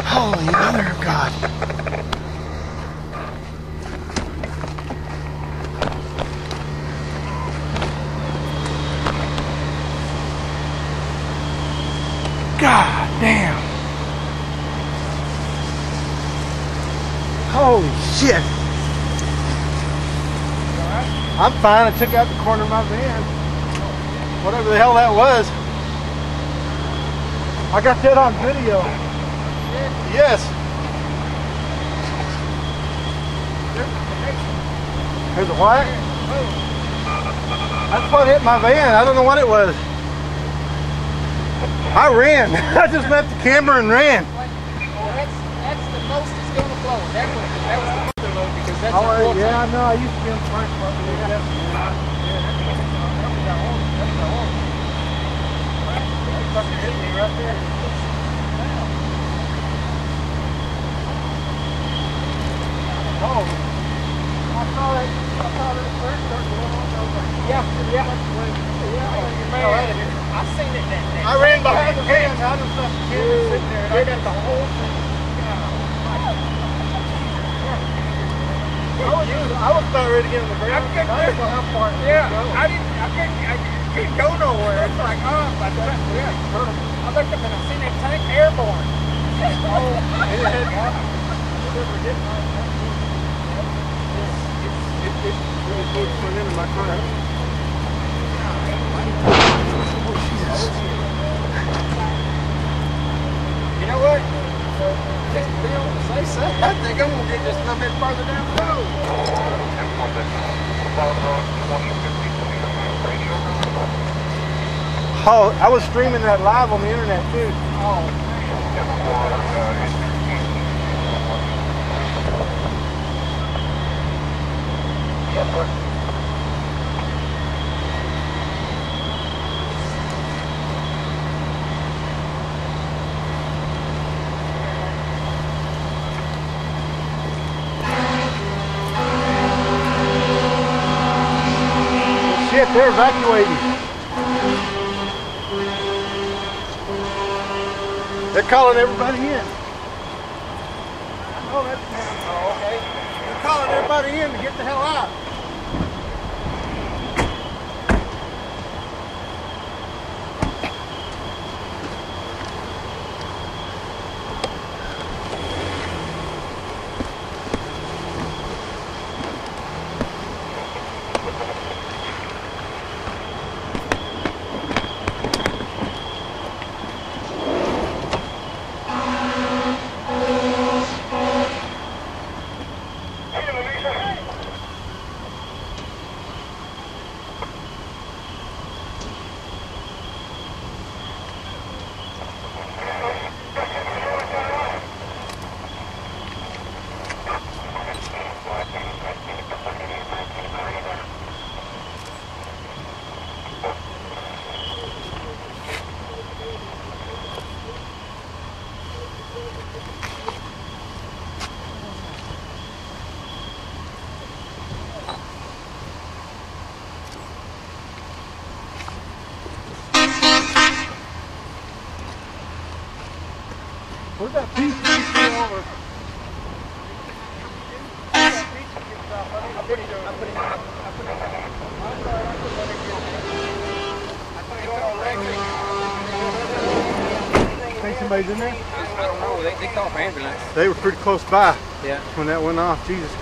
Holy mother of God. God damn. Holy shit. I'm fine. I took out the corner of my van. Whatever the hell that was. I got that on video. Yes. There's a what? That's what hit my van. I don't know what it was. I ran. I just left the camera and ran. Well, that's the most it's going to blow. That was the other load because that's Yeah, I know. I used to be in the front. That's fucking hit me right there. Oh, I saw that first start going on. I was like, yeah. I seen it that day. I ran behind the van. I just left the camera sitting there. And I got the whole thing. I was about ready to get in the ground. I didn't know how far it was going. I couldn't go nowhere. It's like, I looked up and I seen that tank airborne. Into my car. You know what? I think I'm gonna get just a little bit farther down the road. Oh, I was streaming that live on the internet too. Oh man. Shit, they're evacuating. They're calling everybody in. Oh, that's okay. They're calling everybody in to get the hell out. Where's that piece over? Think somebody's in there? I don't know. They called for ambulance. They were pretty close by. Yeah. When that went off. Jesus